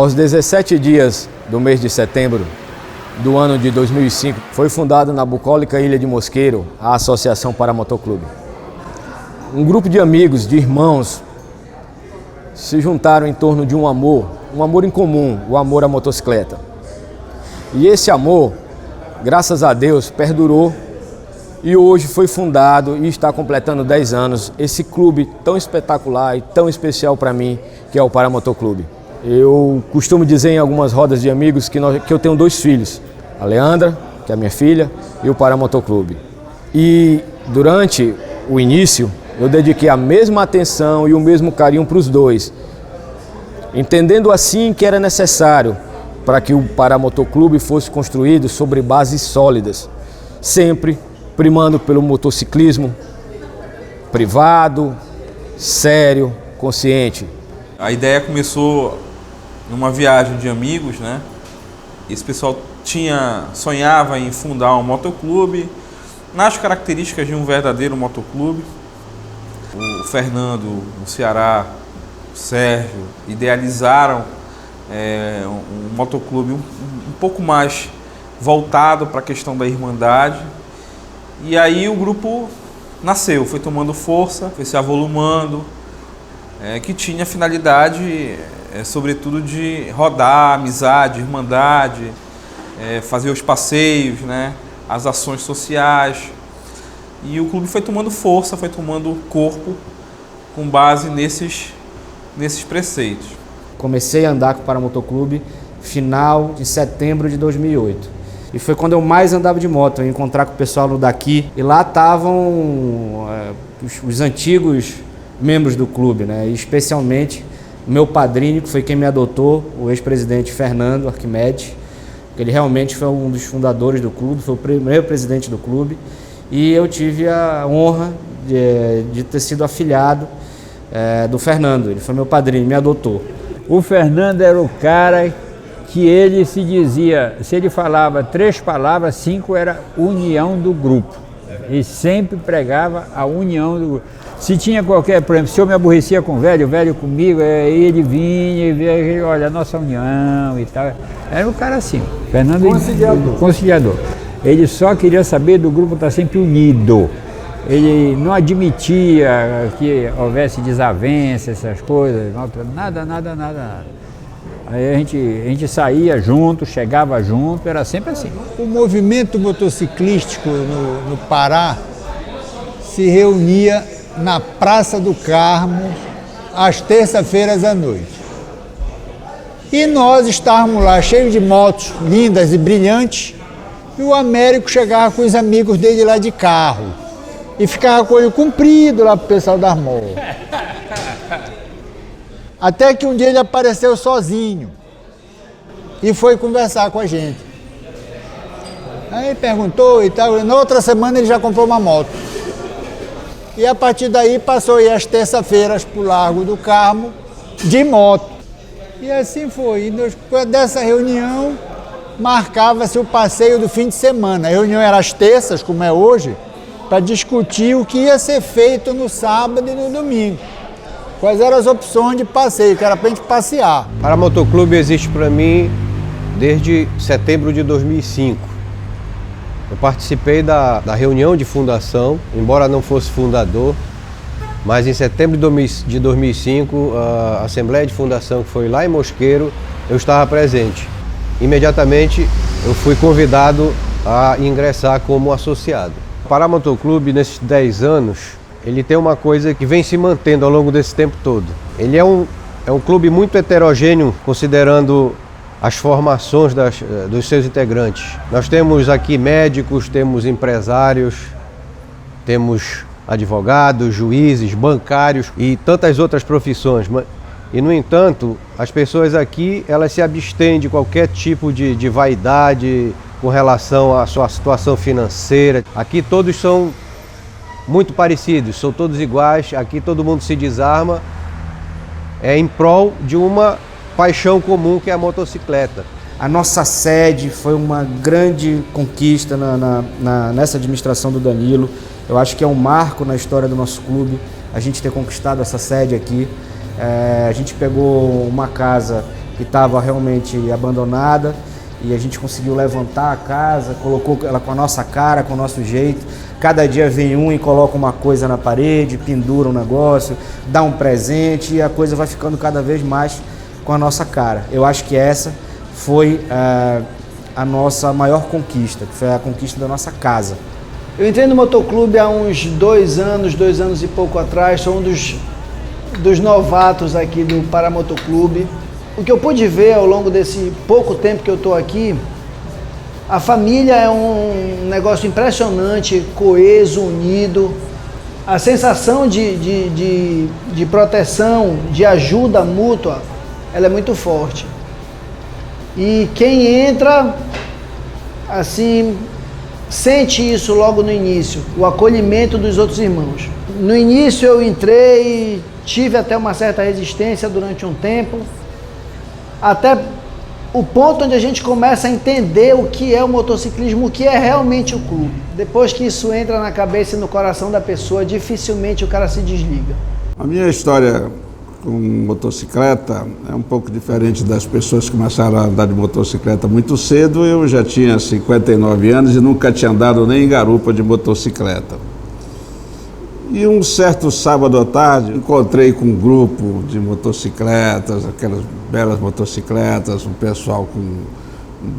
Aos 17 dias do mês de setembro do ano de 2005, foi fundada na bucólica Ilha de Mosqueiro a Associação Paramotoclube. Um grupo de amigos, de irmãos, se juntaram em torno de um amor em comum, o amor à motocicleta. E esse amor, graças a Deus, perdurou e hoje foi fundado e está completando 10 anos esse clube tão espetacular e tão especial para mim, que é o Paramotoclube. Eu costumo dizer em algumas rodas de amigos que eu tenho 2 filhos, a Leandra, que é a minha filha, e o Paramotoclube. E durante o início, eu dediquei a mesma atenção e o mesmo carinho para os 2, entendendo assim que era necessário para que o Paramotoclube fosse construído sobre bases sólidas, sempre primando pelo motociclismo privado, sério, consciente. A ideia começou numa viagem de amigos, né? Esse pessoal sonhava em fundar um motoclube, nas características de um verdadeiro motoclube. O Fernando, o Ceará, o Sérgio idealizaram um motoclube um pouco mais voltado para a questão da irmandade. E aí o grupo nasceu, foi tomando força, foi se avolumando, que tinha a finalidade, sobretudo, de rodar, amizade, irmandade, fazer os passeios, né, as ações sociais. E o clube foi tomando força, foi tomando corpo com base nesses preceitos. Comecei a andar com o Paramotoclube final de setembro de 2008. E foi quando eu mais andava de moto, eu ia encontrar com o pessoal daqui. E lá estavam os antigos membros do clube, né? E especialmente o meu padrinho, que foi quem me adotou, o ex-presidente Fernando Arquimedes. Ele realmente foi um dos fundadores do clube, foi o primeiro presidente do clube. E eu tive a honra de ter sido afilhado do Fernando. Ele foi meu padrinho, me adotou. O Fernando era o cara que ele se dizia, se ele falava 3 palavras, 5 era união do grupo. Ele sempre pregava a união do grupo. Se tinha qualquer, por exemplo, se eu me aborrecia com o velho comigo, ele vinha e via, olha, a nossa união e tal. Era um cara assim, Fernando conciliador. Ele só queria saber do grupo estar sempre unido. Ele não admitia que houvesse desavenças, essas coisas, nada. Aí a gente saía junto, chegava junto, era sempre assim. O movimento motociclístico no Pará se reunia na Praça do Carmo às terças-feiras à noite. E nós estávamos lá cheios de motos lindas e brilhantes, e o Américo chegava com os amigos dele lá de carro e ficava com o olho comprido lá pro pessoal das motos. Até que um dia ele apareceu sozinho e foi conversar com a gente. Aí perguntou e tal, e na outra semana ele já comprou uma moto. E a partir daí passou aí as terças-feiras pro Largo do Carmo de moto. E assim foi. E depois dessa reunião marcava-se o passeio do fim de semana. A reunião era às terças, como é hoje, para discutir o que ia ser feito no sábado e no domingo. Quais eram as opções de passeio, que era para a gente passear. O Paramotoclube existe para mim desde setembro de 2005. Eu participei da reunião de fundação, embora não fosse fundador, mas em setembro de 2005, a Assembleia de Fundação, que foi lá em Mosqueiro, eu estava presente. Imediatamente eu fui convidado a ingressar como associado. O Paramotoclube, nesses 10 anos, ele tem uma coisa que vem se mantendo ao longo desse tempo todo. Ele é um clube muito heterogêneo, considerando as formações dos seus integrantes. Nós temos aqui médicos, temos empresários, temos advogados, juízes, bancários e tantas outras profissões. E, no entanto, as pessoas aqui, elas se abstêm de qualquer tipo de vaidade com relação à sua situação financeira. Aqui todos são muito parecidos, são todos iguais, aqui todo mundo se desarma em prol de uma paixão comum, que é a motocicleta. A nossa sede foi uma grande conquista nessa administração do Danilo. Eu acho que é um marco na história do nosso clube, a gente ter conquistado essa sede aqui. A gente pegou uma casa que estava realmente abandonada, e a gente conseguiu levantar a casa, colocou ela com a nossa cara, com o nosso jeito. Cada dia vem um e coloca uma coisa na parede, pendura um negócio, dá um presente, e a coisa vai ficando cada vez mais com a nossa cara. Eu acho que essa foi a nossa maior conquista, que foi a conquista da nossa casa. Eu entrei no motoclube há uns 2 anos e pouco atrás, sou um dos novatos aqui do Paramotoclube. O que eu pude ver ao longo desse pouco tempo que eu estou aqui, a família é um negócio impressionante, coeso, unido. A sensação de proteção, de ajuda mútua, ela é muito forte. E quem entra, assim, sente isso logo no início, o acolhimento dos outros irmãos. No início eu entrei, tive até uma certa resistência durante um tempo, até o ponto onde a gente começa a entender o que é o motociclismo, o que é realmente o clube. Depois que isso entra na cabeça e no coração da pessoa, dificilmente o cara se desliga. A minha história com motocicleta é um pouco diferente das pessoas que começaram a andar de motocicleta muito cedo. Eu já tinha 59 anos e nunca tinha andado nem em garupa de motocicleta. E um certo sábado à tarde, encontrei com um grupo de motocicletas, aquelas belas motocicletas, um pessoal com um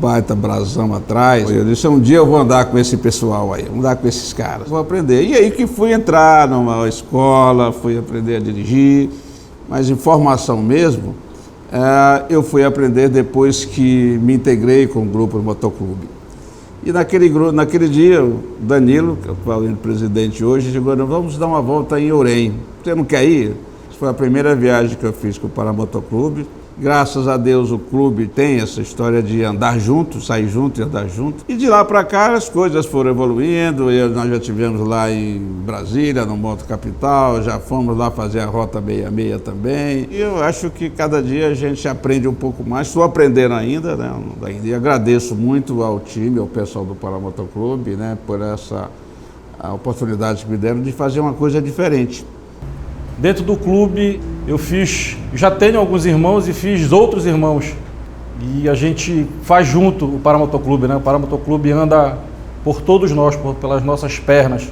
baita brasão atrás. Eu disse, um dia eu vou andar com esse pessoal aí, vou andar com esses caras, vou aprender. E aí que fui entrar numa escola, fui aprender a dirigir, mas em formação mesmo, eu fui aprender depois que me integrei com o grupo do motoclube. E naquele dia, o Danilo, que é o presidente hoje, chegou, vamos dar uma volta em Orem. Você não quer ir? Essa foi a primeira viagem que eu fiz com o Paramotoclube. Graças a Deus o clube tem essa história de andar junto, sair junto e andar junto. E de lá para cá as coisas foram evoluindo. Nós já tivemos lá em Brasília, no Moto Capital, já fomos lá fazer a Rota 66 também. E eu acho que cada dia a gente aprende um pouco mais. Estou aprendendo ainda, né? E agradeço muito ao time, ao pessoal do Paramotoclube, né? Por essa oportunidade que me deram de fazer uma coisa diferente. Dentro do clube eu já tenho alguns irmãos e fiz outros irmãos. E a gente faz junto o Paramotoclube, né? O Paramotoclube anda por todos nós, pelas nossas pernas.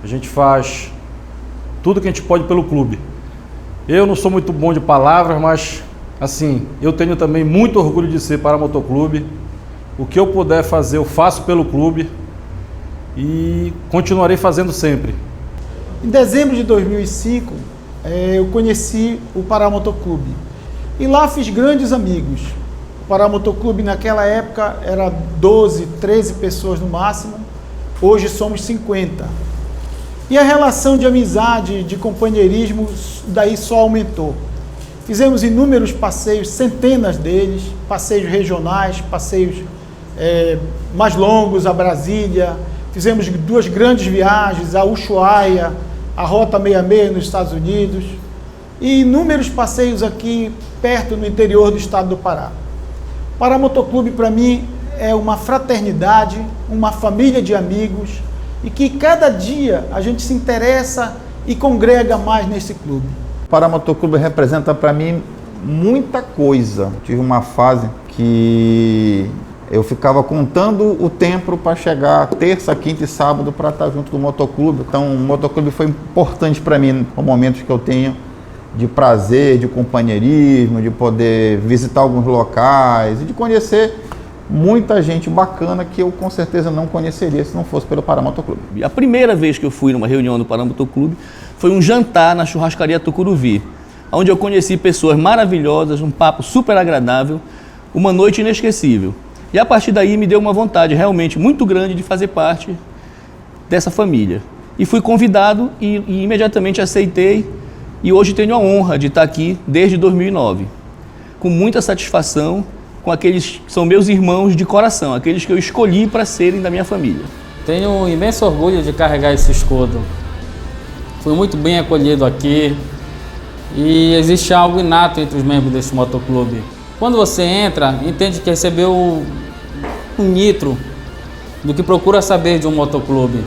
A gente faz tudo que a gente pode pelo clube. Eu não sou muito bom de palavras, mas assim, eu tenho também muito orgulho de ser Paramotoclube. O que eu puder fazer, eu faço pelo clube e continuarei fazendo sempre. Em dezembro de 2005, eu conheci o Paramotoclube e lá fiz grandes amigos. O Paramotoclube naquela época era 12, 13 pessoas no máximo, hoje somos 50. E a relação de amizade, de companheirismo, daí só aumentou. Fizemos inúmeros passeios, centenas deles, passeios regionais, passeios mais longos a Brasília. Fizemos 2 grandes viagens, a Ushuaia, a Rota 66 nos Estados Unidos e inúmeros passeios aqui perto no interior do estado do Pará. O Paramotoclube para mim é uma fraternidade, uma família de amigos e que cada dia a gente se interessa e congrega mais nesse clube. O Paramotoclube representa para mim muita coisa. Tive uma fase que eu ficava contando o tempo para chegar terça, quinta e sábado para estar junto do motoclube. Então o motoclube foi importante para mim no momentos que eu tenho de prazer, de companheirismo, de poder visitar alguns locais e de conhecer muita gente bacana que eu com certeza não conheceria se não fosse pelo Paramotoclube. A primeira vez que eu fui numa reunião do Paramotoclube foi um jantar na churrascaria Tucuruvi, onde eu conheci pessoas maravilhosas, um papo super agradável, uma noite inesquecível. E a partir daí me deu uma vontade realmente muito grande de fazer parte dessa família. E fui convidado e imediatamente aceitei e hoje tenho a honra de estar aqui desde 2009. Com muita satisfação com aqueles que são meus irmãos de coração, aqueles que eu escolhi para serem da minha família. Tenho um imenso orgulho de carregar esse escudo. Fui muito bem acolhido aqui e existe algo inato entre os membros desse motoclube. Quando você entra, entende que recebeu um nitro do que procura saber de um motoclube.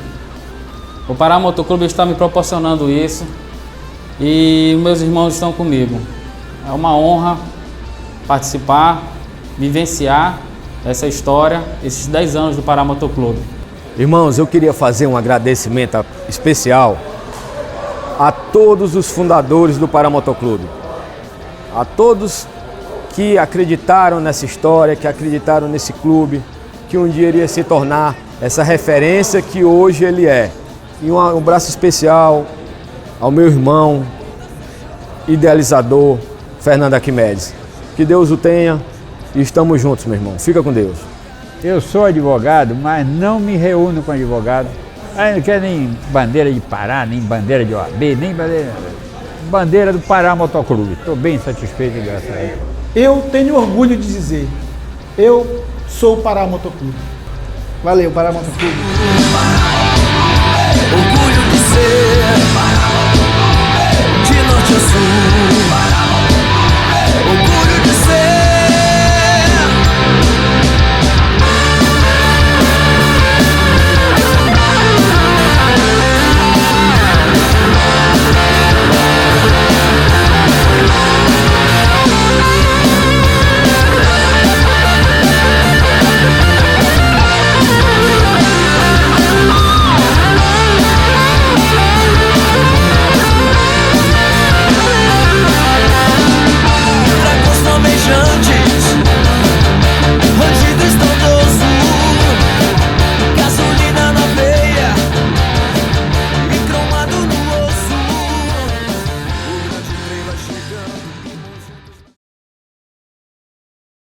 O Paramotoclube está me proporcionando isso e meus irmãos estão comigo. É uma honra participar, vivenciar essa história, esses 10 anos do Pará Motoclube. Irmãos, eu queria fazer um agradecimento especial a todos os fundadores do Pará Motoclube, a todos que acreditaram nessa história, que acreditaram nesse clube, que um dia iria se tornar essa referência que hoje ele é. E um abraço especial ao meu irmão, idealizador, Fernando Arquimedes. Que Deus o tenha e estamos juntos, meu irmão. Fica com Deus. Eu sou advogado, mas não me reúno com advogado. Aí não quero nem bandeira de Pará, nem bandeira de OAB, nem bandeira do Pará Motoclube. Estou bem satisfeito, graças a Deus. Eu tenho orgulho de dizer, eu sou o Pará Motoclube. Valeu, Pará Motoclube. Orgulho de ser